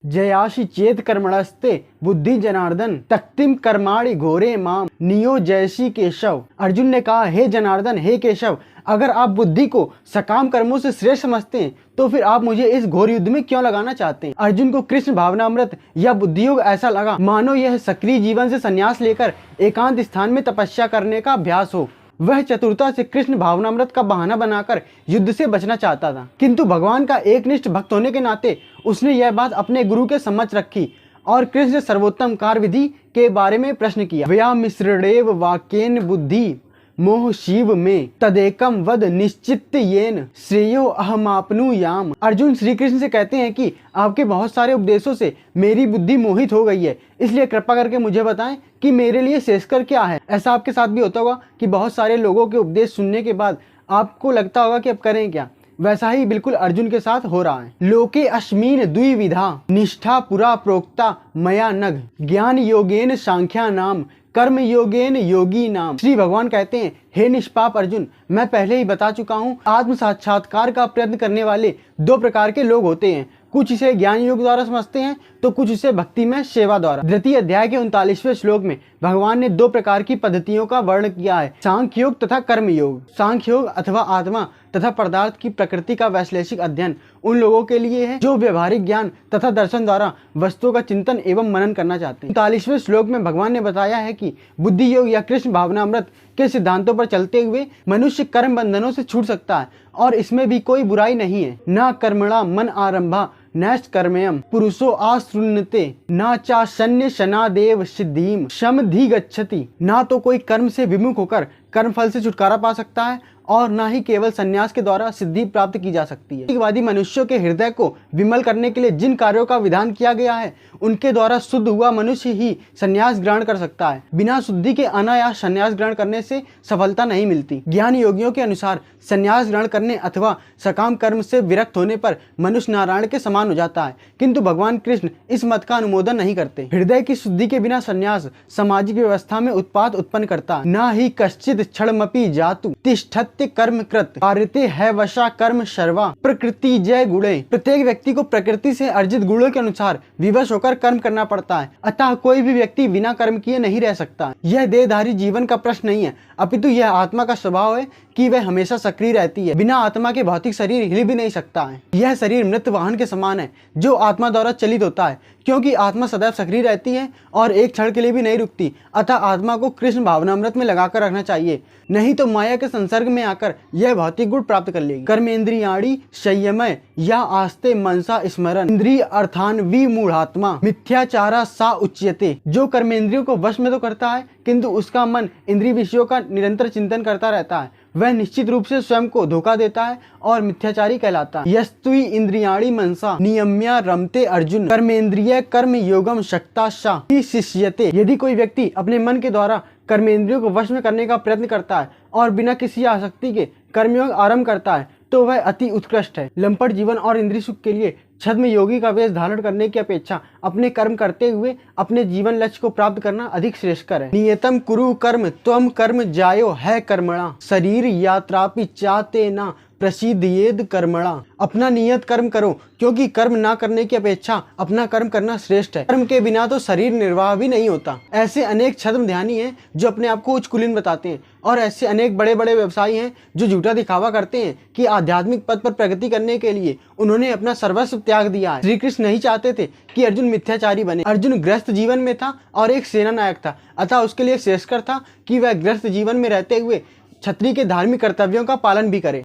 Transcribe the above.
जयाशी चेत कर्मणस्ते बुद्धि जनार्दन तक्तिम कर्माणि घोरे माम नियो जयसी केशव। अर्जुन ने कहा, हे जनार्दन, हे केशव, अगर आप बुद्धि को सकाम कर्मों से श्रेष्ठ समझते हैं तो फिर आप मुझे इस घोर युद्ध में क्यों लगाना चाहते हैं। अर्जुन को कृष्ण भावनामृत या बुद्धि योग ऐसा लगा मानो यह सक्रिय जीवन से संन्यास लेकर एकांत स्थान में तपस्या करने का अभ्यास हो। वह चतुरता से कृष्ण भावनामृत का बहाना बनाकर युद्ध से बचना चाहता था, किंतु भगवान का एकनिष्ठ भक्त होने के नाते उसने यह बात अपने गुरु के समक्ष रखी और कृष्ण से सर्वोत्तम कार्य विधि के बारे में प्रश्न किया। व्या मिश्रेव वाक्येन बुद्धि मोह शिव में तदेकम वद निश्चित येन श्रेयो अहमापनुयाम। अर्जुन श्री कृष्ण से कहते हैं कि आपके बहुत सारे उपदेशों से मेरी बुद्धि मोहित हो गई है, इसलिए कृपा करके मुझे बताएं कि मेरे लिए श्रेष्ठकर क्या है। ऐसा आपके साथ भी होता होगा कि बहुत सारे लोगों के उपदेश सुनने के बाद आपको लगता होगा कि अब करें क्या। वैसा ही बिल्कुल अर्जुन के साथ हो रहा है। लोके अस्मिन् द्विविधा निष्ठा पुरा प्रोक्ता मया नघ ज्ञान योगेन सांख्या नाम कर्म योगेन योगी नाम। श्री भगवान कहते हैं, हे निष्पाप अर्जुन, मैं पहले ही बता चुका हूँ, आत्म साक्षात्कार का प्रयत्न करने वाले दो प्रकार के लोग होते हैं। कुछ इसे ज्ञान योग द्वारा समझते हैं तो कुछ इसे भक्ति में सेवा द्वारा। द्वितीय अध्याय के 39वें श्लोक में भगवान ने दो प्रकार की पद्धतियों का वर्णन किया है, सांख्य योग तथा कर्म योग। सांख्य योग अथवा आत्मा तथा पदार्थ की प्रकृति का वैश्लेषिक अध्ययन उन लोगों के लिए है जो व्यवहारिक ज्ञान तथा दर्शन द्वारा वस्तुओं का चिंतन एवं मनन करना चाहते हैं। 39वें श्लोक में भगवान ने बताया है कि बुद्धि योग या कृष्ण भावनामृत के सिद्धांतों पर चलते हुए मनुष्य कर्म बंधनों से छूट सकता है और इसमें भी कोई बुराई नहीं है। न कर्मणा मन आरंभा नैष्ट कर्मयम पुरुषो आश्रुण्यते न चाशन्य शनादेव सिद्धिम समधि गच्छति। ना तो कोई कर्म से विमुख होकर कर्म फल से छुटकारा पा सकता है और ना ही केवल संन्यास के द्वारा सिद्धि प्राप्त की जा सकती है। वादी मनुष्यों के हृदय को विमल करने के लिए जिन कार्यों का विधान किया गया है उनके द्वारा शुद्ध हुआ मनुष्य ही संन्यास ग्रहण कर सकता है। बिना शुद्धि के अनायास संन्यास ग्रहण करने से सफलता नहीं मिलती। ज्ञान योगियों के अनुसार संन्यास ग्रहण करने अथवा सकाम कर्म से विरक्त होने पर मनुष्य नारायण के समान हो जाता है, किंतु भगवान कृष्ण इस मत का अनुमोदन नहीं करते। हृदय की शुद्धि के बिना संन्यास सामाजिक व्यवस्था में उत्पात उत्पन्न करता है। न ही कश्चित क्षणमपि जातु तिष्ठत्य कर्म कृत कार्यते है वशा कर्म सर्वा प्रकृति जय गुणे। प्रत्येक व्यक्ति को प्रकृति से अर्जित गुणों के अनुसार विवश होकर कर्म करना पड़ता है, अतः कोई भी व्यक्ति बिना कर्म किए नहीं रह सकता। यह देहधारी जीवन का प्रश्न नहीं है, अपितु यह आत्मा का स्वभाव है कि वह हमेशा सक्रिय रहती है। बिना आत्मा के भौतिक शरीर हिल भी नहीं सकता है। यह शरीर मृत वाहन के समान है जो आत्मा द्वारा चलित होता है, क्योंकि आत्मा सदैव सक्रिय रहती है और एक क्षण के लिए भी नहीं रुकती। अतः आत्मा को कृष्ण भावनामृत में लगाकर रखना चाहिए, नहीं तो माया के संसर्ग में आकर यह भौतिक गुण प्राप्त कर लेगी। कर्मेंद्रियाणि संयमय या आस्ते मनसा स्मरण इंद्रिय अर्थान विमूढ़ात्मा मिथ्याचारा सा उच्यते। जो कर्मेंद्रियों को वश में तो करता है किंतु उसका मन इंद्रिय विषयों का निरंतर चिंतन करता रहता है, वह निश्चित रूप से स्वयं को धोखा देता है और मिथ्याचारी कहलाता है। यस्तुई इंद्रियाणि मनसा नियम्या रमते अर्जुन कर्मेंद्रिय कर्म योगम शक्ताशा ही शिष्यते। यदि कोई व्यक्ति अपने मन के द्वारा कर्मेंद्रियों को वश में करने का प्रयत्न करता है और बिना किसी आसक्ति के कर्मयोग आरंभ करता है तो वह अति उत्कृष्ट है। लंपट जीवन और इंद्रिय सुख के लिए छद्म योगी का वेश धारण करने की अपेक्षा अपने कर्म करते हुए अपने जीवन लक्ष्य को प्राप्त करना अधिक श्रेष्ठकर है। नियतम कुरु कर्म त्वम कर्म जायो है कर्मणा शरीर यात्रापि चाते ना प्रसिद्धेद कर्मणा। अपना नियत कर्म करो, क्योंकि कर्म ना करने की अपेक्षा अपना कर्म करना श्रेष्ठ है। कर्म के बिना तो शरीर निर्वाह भी नहीं होता। ऐसे अनेक छद्म ध्यानी हैं जो अपने आप को उच्च कुलीन बताते हैं और ऐसे अनेक बड़े बड़े व्यवसायी हैं जो झूठा दिखावा करते हैं कि आध्यात्मिक पद पर प्रगति करने के लिए उन्होंने अपना सर्वस्व त्याग दिया है। श्री कृष्ण नहीं चाहते थे कि अर्जुन मिथ्याचारी बने। अर्जुन गृहस्थ जीवन में था और एक सेना नायक था, अतः उसके लिए श्रेष्ठकर था कि वह गृहस्थ जीवन में रहते हुए क्षत्रिय के धार्मिक कर्तव्यों का पालन भी करे।